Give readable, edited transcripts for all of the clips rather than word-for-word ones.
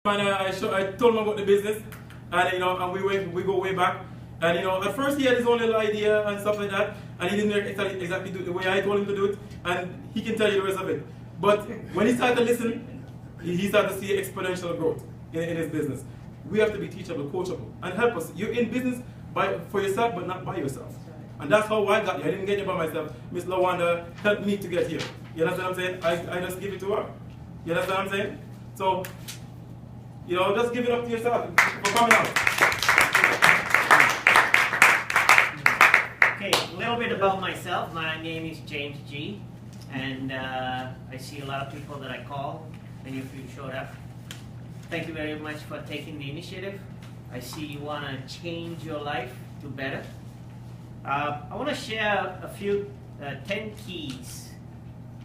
And I told him about the business, and and we go way back. And at first he had his own little idea and stuff like that, and he didn't exactly do it the way I told him to do it, and he can tell you the rest of it. But when he started to listen, he started to see exponential growth in his business. We have to be teachable, coachable, and help us. You're in business for yourself, but not by yourself. And that's how I got here. I didn't get here by myself. Miss Lawanda helped me to get here. You understand what I'm saying? I just give it to her. You understand what I'm saying? So, just give it up to yourself for coming out. Okay, a little bit about myself. My name is James G. And I see a lot of people that I call. Many of you showed up. Thank you very much for taking the initiative. I see you want to change your life to better. I want to share a few 10 keys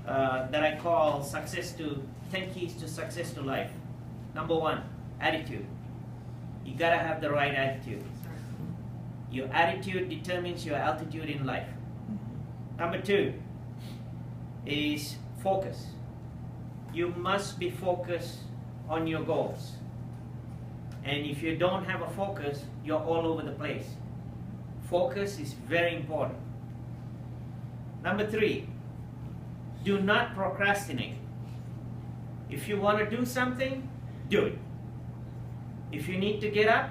that I call 10 keys to success to life. Number 1, attitude. You gotta have the right attitude. Your attitude determines your altitude in life. Number 2 is focus. You must be focused on your goals. And if you don't have a focus, you're all over the place. Focus is very important. Number 3, do not procrastinate. If you want to do something, do it. If you need to get up,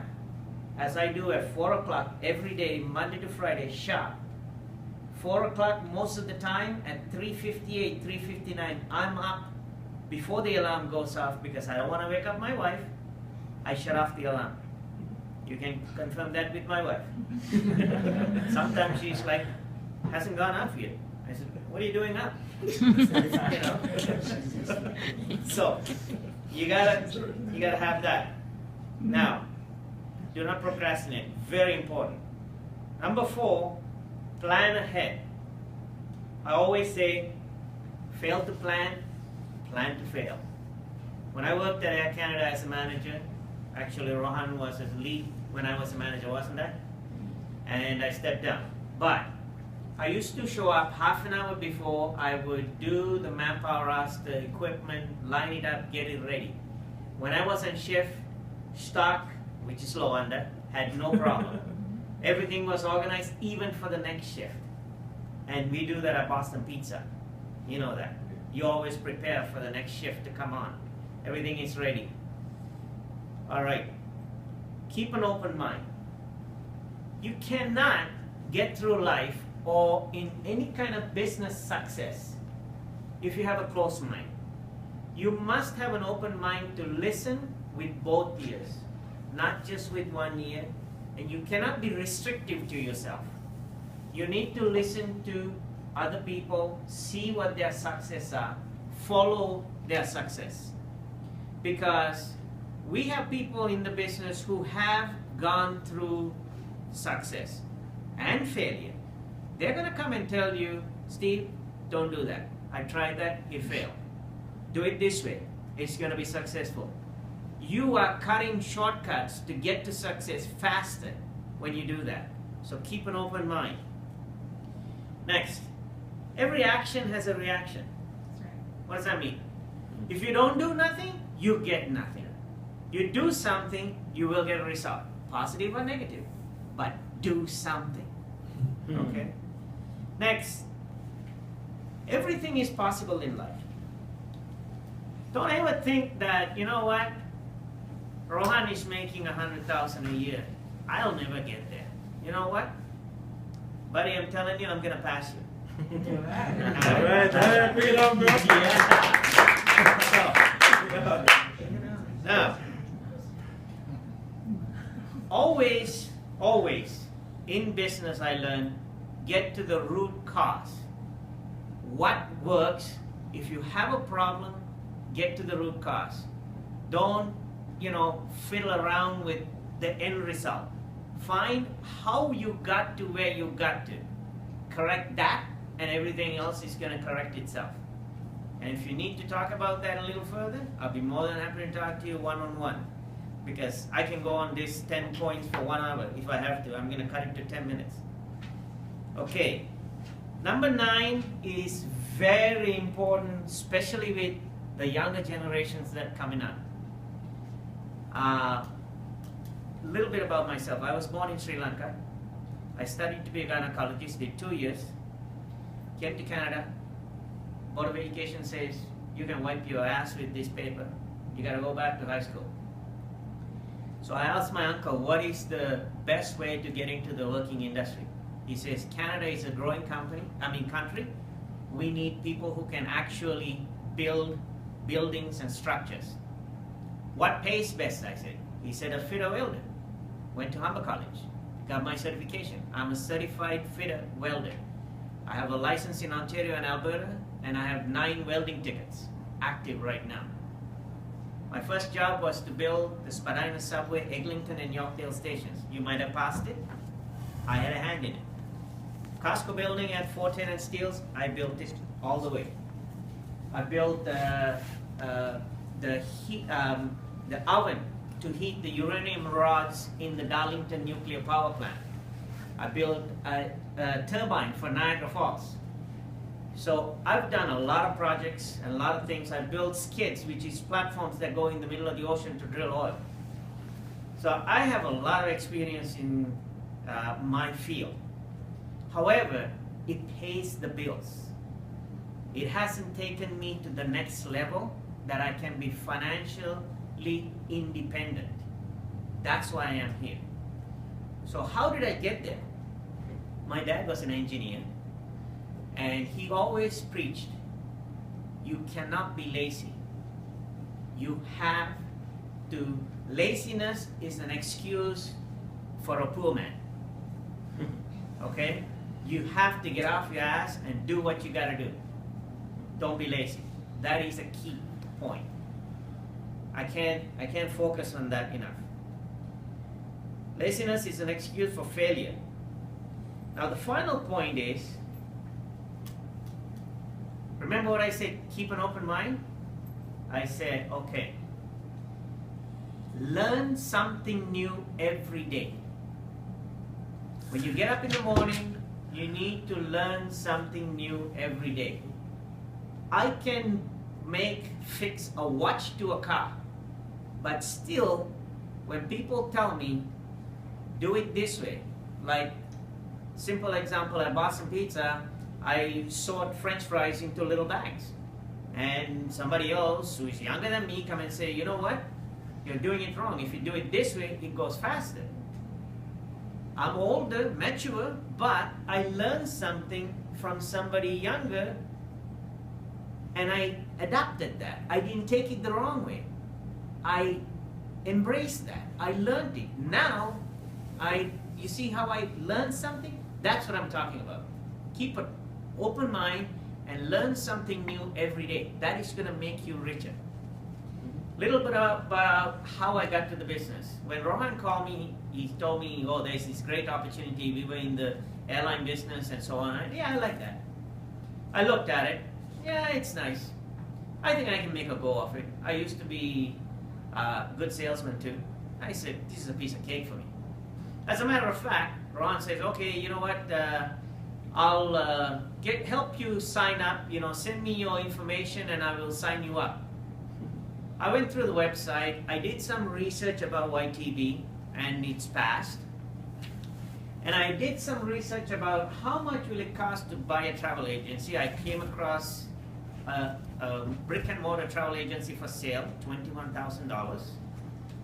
as I do at 4 o'clock every day, Monday to Friday, sharp. 4 o'clock most of the time, at 3:58, 3:59, I'm up before the alarm goes off because I don't want to wake up my wife. I shut off the alarm. You can confirm that with my wife. Sometimes she's like, hasn't gone off yet. I said, what are you doing up? So, you gotta have that. Now, do not procrastinate. Very important. Number 4, plan ahead. I always say, fail to plan, plan to fail. When I worked at Air Canada as a manager, actually Rohan was a lead when I was a manager, wasn't I? And I stepped down. But I used to show up half an hour before. I would do the manpower roster, the equipment, line it up, get it ready. When I was on shift, stock, which is low under, had no problem. Everything was organized even for the next shift. And we do that at Boston Pizza. You know that. You always prepare for the next shift to come on. Everything is ready. All right. Keep an open mind. You cannot get through life or in any kind of business success if you have a closed mind. You must have an open mind to listen with both ears, not just with one ear. And you cannot be restrictive to yourself. You need to listen to other people, see what their success are, follow their success. Because we have people in the business who have gone through success and failure. They're going to come and tell you, Steve, don't do that. I tried that, it failed. Do it this way. It's going to be successful. You are cutting shortcuts to get to success faster when you do that. So keep an open mind. Next, every action has a reaction. What does that mean? If you don't do nothing, you get nothing. You do something, you will get a result. Positive or negative. But do something. Okay? Next, everything is possible in life. Don't ever think that, you know what, Rohan is making $100,000 a year. I'll never get there. You know what? Buddy, I'm telling you, I'm going to pass you. All right, bring it on, bro. Yeah. Now, always in business I learned, get to the root cause. What works? If you have a problem, get to the root cause. Don't, fiddle around with the end result. Find how you got to where you got to. Correct that, and everything else is going to correct itself. And if you need to talk about that a little further, I'll be more than happy to talk to you one-on-one. Because I can go on these 10 points for 1 hour if I have to. I'm going to cut it to 10 minutes. Okay. Number 9 is very important, especially with the younger generations that are coming up. A little bit about myself. I was born in Sri Lanka. I studied to be a gynecologist, did 2 years. Came to Canada. Board of Education says, you can wipe your ass with this paper. You gotta go back to high school. So I asked my uncle, what is the best way to get into the working industry? He says, Canada is a growing country. We need people who can actually build buildings and structures. What pays best, I said. He said, a fitter welder. Went to Humber College, got my certification. I'm a certified fitter welder. I have a license in Ontario and Alberta, and I have 9 welding tickets active right now. My first job was to build the Spadina subway, Eglinton and Yorkdale stations. You might have passed it. I had a hand in it. Costco building at 410 and Steeles, I built it all the way. I built the oven to heat the uranium rods in the Darlington nuclear power plant. I built a turbine for Niagara Falls. So I've done a lot of projects and a lot of things. I built skids, which is platforms that go in the middle of the ocean to drill oil. So I have a lot of experience in my field. However, it pays the bills. It hasn't taken me to the next level that I can be financially independent. That's why I am here. So how did I get there? My dad was an engineer, and he always preached, you cannot be lazy. You have to, laziness is an excuse for a poor man. Okay? You have to get off your ass and do what you gotta do. Don't be lazy. That is a key point. I can't focus on that enough. Laziness is an excuse for failure. Now the final point is, remember what I said, keep an open mind? I said, okay, learn something new every day. When you get up in the morning, you need to learn something new every day. I can fix a watch to a car, but still, when people tell me, do it this way, like, simple example at Boston Pizza, I sort French fries into little bags. And somebody else who is younger than me come and say, you know what? You're doing it wrong. If you do it this way, it goes faster. I'm older, mature, but I learned something from somebody younger, and I adapted that. I didn't take it the wrong way. I embraced that. I learned it. Now, you see how I learned something? That's what I'm talking about. Keep an open mind and learn something new every day. That is going to make you richer. Little bit about how I got to the business. When Rohan called me, he told me, oh, there's this great opportunity. We were in the airline business and so on. Yeah, I like that. I looked at it. Yeah, it's nice. I think I can make a go of it. I used to be a good salesman too. I said, this is a piece of cake for me. As a matter of fact, Rohan says, okay, you know what, I'll help you sign up, send me your information and I will sign you up. I went through the website, I did some research about YTB and its past, and I did some research about how much will it cost to buy a travel agency. I came across a brick and mortar travel agency for sale, $21,000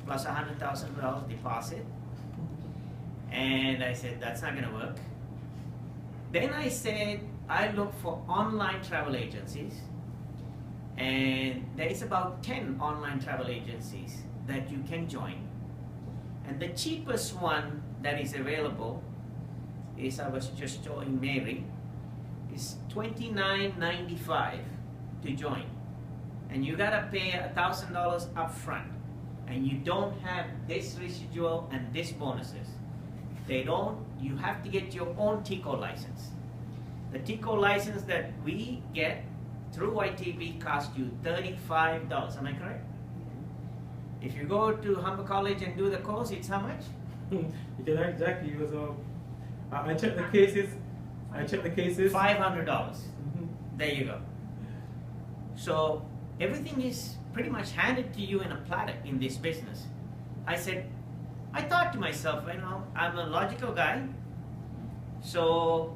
plus $100,000 deposit. And I said, that's not gonna work. Then I said, I look for online travel agencies, and there is about 10 online travel agencies that you can join. And the cheapest one that is available is, I was just showing Mary, is $29.95 to join. And you gotta pay $1,000 up front. And you don't have this residual and this bonuses. You have to get your own TICO license. The TICO license that we get through YTB costs you $35. Am I correct? If you go to Humber College and do the course, it's how much? You can exactly use I checked the cases. $500. There you go. So everything is pretty much handed to you in a platter in this business. I said, I thought to myself, you know, I'm a logical guy. So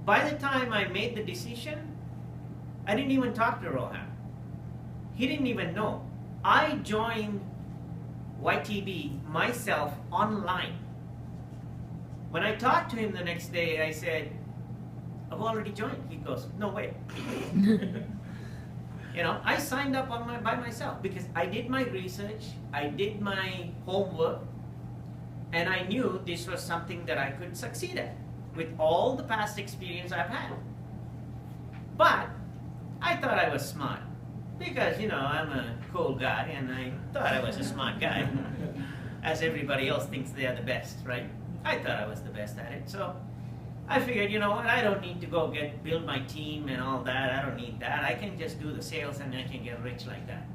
by the time I made the decision, I didn't even talk to Rohan. He didn't even know. I joined YTB myself online. When I talked to him the next day, I said, I've already joined. He goes, no way. You know, I signed up by myself because I did my research, I did my homework, and I knew this was something that I could succeed at with all the past experience I've had. But I thought I was smart because, you know, I'm a cool guy and I thought I was a smart guy, as everybody else thinks they are the best, right? I thought I was the best at it. So I figured, you know what, I don't need to go build my team and all that. I don't need that. I can just do the sales and I can get rich like that.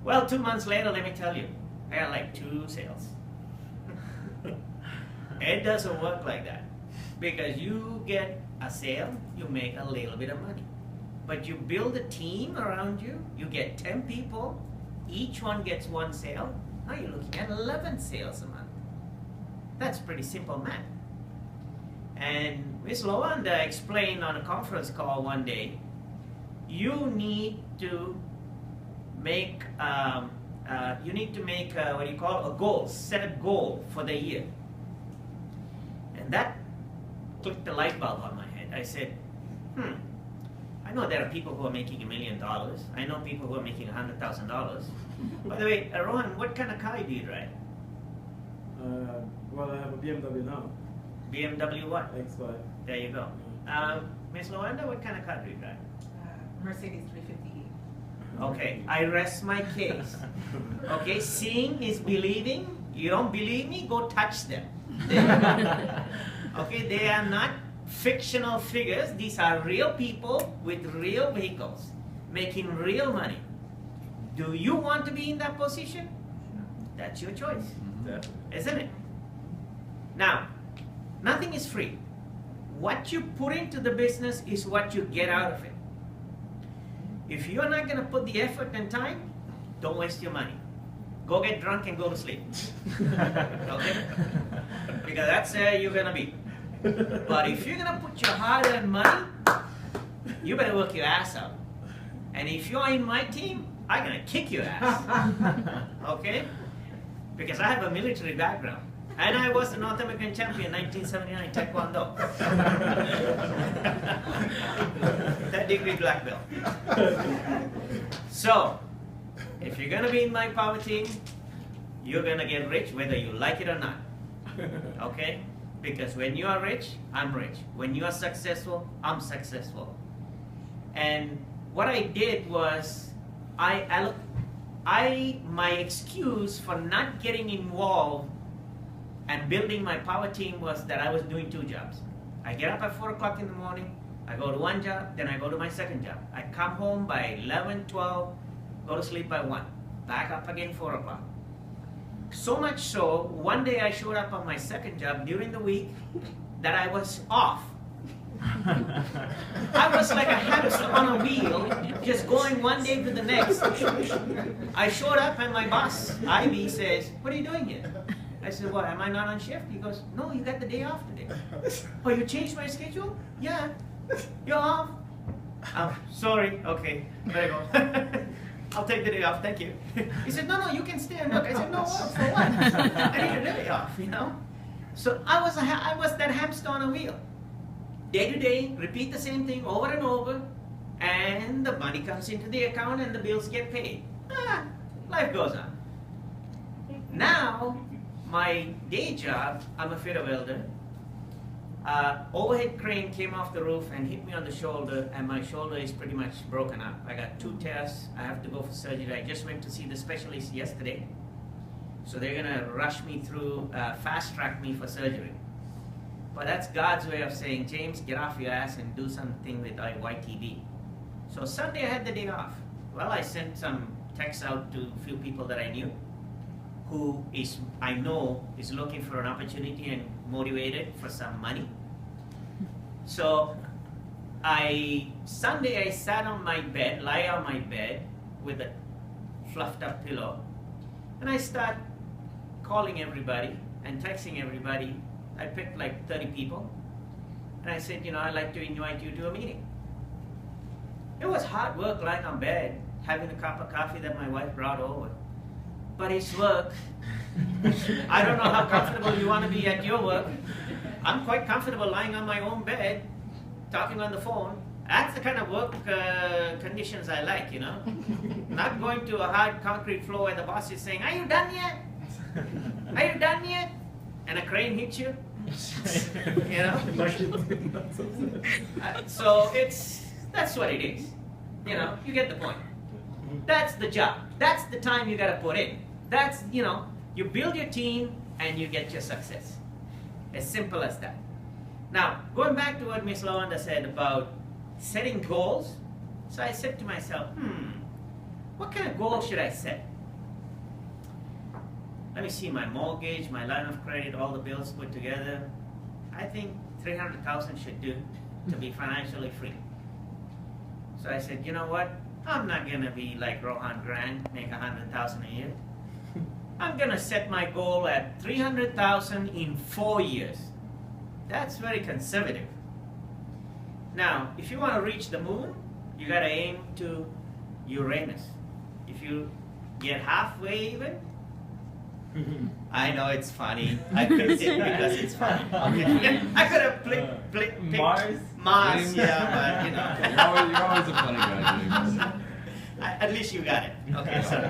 Well, 2 months later, let me tell you, I got like 2 sales. It doesn't work like that. Because you get a sale, you make a little bit of money. But you build a team around you, you get 10 people, each one gets 1 sale. Now you're looking at 11 sales a month. That's pretty simple math. And Ms. Lawanda explained on a conference call one day, you need to make what do you call a goal, set a goal for the year. And that clicked the light bulb on my head. I said, I know there are people who are making $1 million. I know people who are making $100,000. By the way, Rohan, what kind of car do you drive? Well, I have a BMW now. BMW what? X5. There you go. Ms. Lawanda, what kind of car do you drive? Mercedes 350E. Okay, I rest my case. Okay, seeing is believing. You don't believe me? Go touch them. Okay, they are not fictional figures. These are real people with real vehicles, making real money. Do you want to be in that position? That's your choice, isn't it? Now, nothing is free. What you put into the business is what you get out of it. If you're not going to put the effort and time, don't waste your money. Go get drunk and go to sleep. Okay? Because that's where you're going to be. But if you're going to put your hard-earned money, you better work your ass out. And if you're in my team, I'm going to kick your ass. Okay? Because I have a military background. And I was a North American champion in 1979 Taekwondo. 3rd-degree black belt. So, if you're going to be in my power team, you're going to get rich whether you like it or not. Okay? Because when you are rich, I'm rich. When you are successful, I'm successful. And what I did was, my excuse for not getting involved and building my power team was that I was doing 2 jobs. I get up at 4 o'clock in the morning, I go to 1 job, then I go to my 2nd job. I come home by 11, 12, go to sleep by 1, back up again 4 o'clock. So much so, one day I showed up on my 2nd job during the week that I was off. I was like a hamster on a wheel, just going one day to the next. I showed up and my boss, Ivy, says, what are you doing here? I said, what, am I not on shift? He goes, no, you got the day off today. Oh, you changed my schedule? Yeah. You're off? Sorry, okay, there you go. I'll take the day off, thank you. He said, no, you can stay and work. I said, no, for what? I need a day off, you know? So I was that hamster on a wheel. Day to day, repeat the same thing over and over, and the money comes into the account and the bills get paid. Life goes on. Now, my day job, I'm a fitter welder. Overhead crane came off the roof and hit me on the shoulder, and my shoulder is pretty much broken up. I got 2 tears. I have to go for surgery. I just went to see the specialist yesterday. So they're going to rush me through, fast-track me for surgery. But that's God's way of saying, James, get off your ass and do something with YTB. So Sunday I had the day off. Well, I sent some texts out to a few people that I knew, who I know is looking for an opportunity and motivated for some money. So Sunday I sat on my bed, lie on my bed with a fluffed up pillow, And I start calling everybody and texting everybody. I picked like 30 people. And I said, I'd like to invite you to a meeting. It was hard work lying on bed, having a cup of coffee that my wife brought over. But it's work. I don't know how comfortable you want to be at your work. I'm quite comfortable lying on my own bed, talking on the phone. That's the kind of work conditions I like, Not going to a hard concrete floor where the boss is saying, "Are you done yet? Are you done yet?" And a crane hits you. So that's what it is. You get the point. That's the job. That's the time you got to put in. That's, you build your team and you get your success. As simple as that. Now, going back to what Ms. Lawanda said about setting goals. So I said to myself, what kind of goal should I set? Let me see, my mortgage, my line of credit, all the bills put together. I think 300,000 should do to be financially free. So I said, you know what? I'm not gonna be like Rohan Grant, make 100,000 a year. I'm gonna set my goal at 300,000 in 4 years. That's very conservative. Now, if you want to reach the moon, you gotta aim to Uranus. If you get halfway even, I know it's funny. I picked it because it's funny. Okay. I could have picked Mars, yeah, but You're always a funny guy, James. At least you got it. Okay, sorry.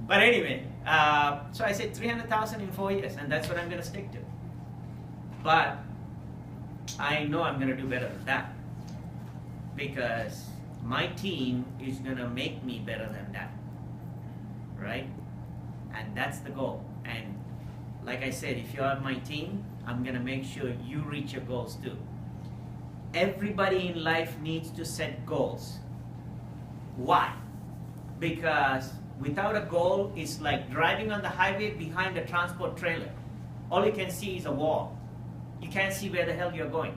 But anyway, so I said 300,000 in 4 years, and that's what I'm going to stick to. But I know I'm going to do better than that, because my team is going to make me better than that, right? And that's the goal. And like I said, if you're on my team, I'm going to make sure you reach your goals too. Everybody in life needs to set goals. Why? Because without a goal, it's like driving on the highway behind a transport trailer. All you can see is a wall. You can't see where the hell you're going.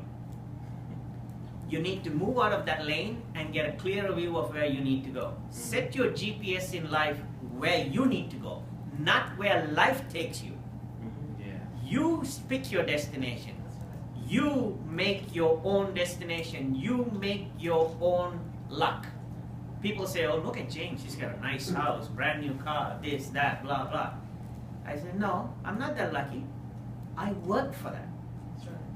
You need to move out of that lane and get a clearer view of where you need to go. Set your GPS in life where you need to go, not where life takes you. You pick your destination. You make your own destination. You make your own luck. People say, "Oh, look at James, he's got a nice house, brand new car, this, that, blah, blah." I said, no, I'm not that lucky. I worked for that.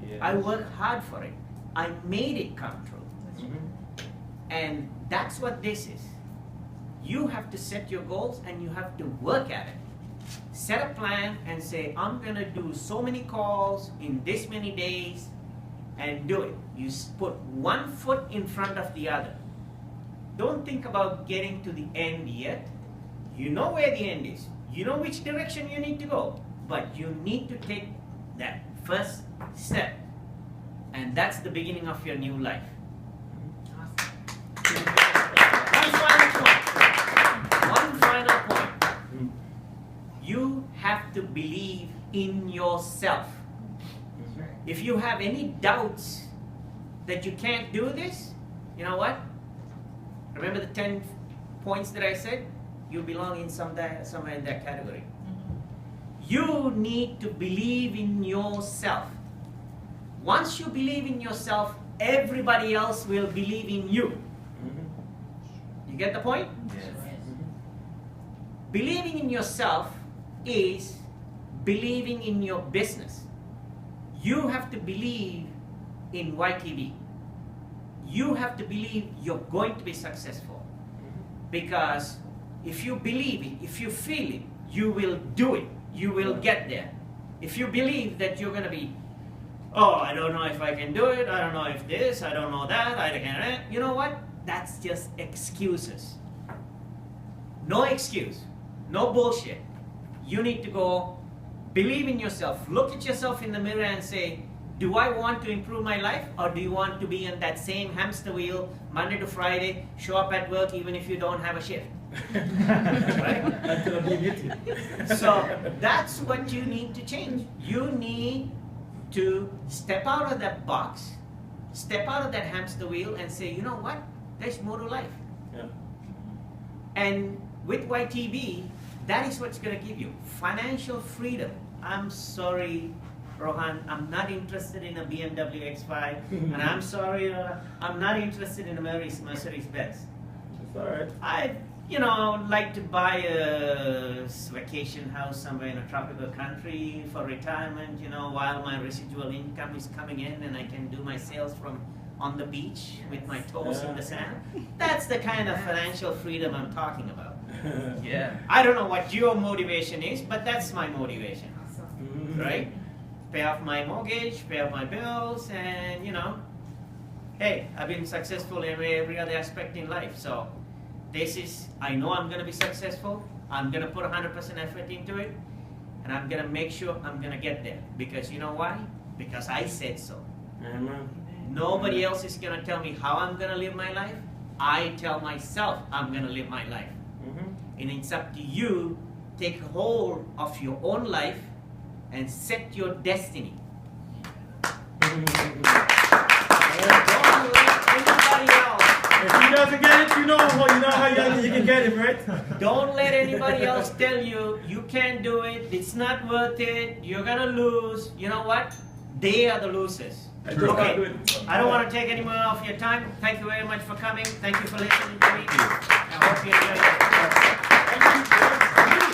Yes. I worked hard for it. I made it come true. And that's what this is. You have to set your goals and you have to work at it. Set a plan and say, I'm going to do so many calls in this many days, and do it. You put one foot in front of the other. Don't think about getting to the end yet. You know where the end is. You know which direction you need to go. But you need to take that first step. And that's the beginning of your new life. One final point. You have to believe in yourself. If you have any doubts that you can't do this, you know what? Remember the 10 points that I said? You belong in somewhere in that category. You need to believe in yourself. Once you believe in yourself, everybody else will believe in you. You get the point? Yes. Believing in yourself is believing in your business. You have to believe in YTB. You have to believe you're going to be successful. Because if you believe it, if you feel it, you will do it. You will get there. If you believe that you're going to be, oh, I don't know if I can do it, I don't know if this, I don't know that, I can't, you know what? That's just excuses. No excuse. No bullshit. You need to go believe in yourself. Look at yourself in the mirror and say, do I want to improve my life, or do you want to be in that same hamster wheel Monday to Friday, show up at work even if you don't have a shift? Right? So that's what you need to change. You need to step out of that box, step out of that hamster wheel and say, you know what? There's more to life. Yeah. And with YTB, That is what's going to give you financial freedom. I'm sorry, Rohan, I'm not interested in a BMW X5, and I'm sorry, I'm not interested in a Mercedes Benz. It's all right. I, like to buy a vacation house somewhere in a tropical country for retirement, while my residual income is coming in and I can do my sales from on the beach with my toes in the sand. That's the kind of financial freedom I'm talking about. Yeah. I don't know what your motivation is, but that's my motivation, Awesome. right? Pay off my mortgage, pay off my bills, and hey, I've been successful in every other aspect in life. So I know I'm going to be successful. I'm going to put 100% effort into it, and I'm going to make sure I'm going to get there. Because you know why? Because I said so. Amen. Nobody else is going to tell me how I'm going to live my life. I tell myself I'm going to live my life. And it's up to you, take hold of your own life and set your destiny. Don't let anybody else. If he doesn't get it, you know how you can get it, right? Don't let anybody else tell you you can't do it, it's not worth it, you're gonna lose. You know what? They are the losers. Okay, I don't want to take any more of your time. Thank you very much for coming. Thank you for listening to me. I hope you enjoyed it. Thank you.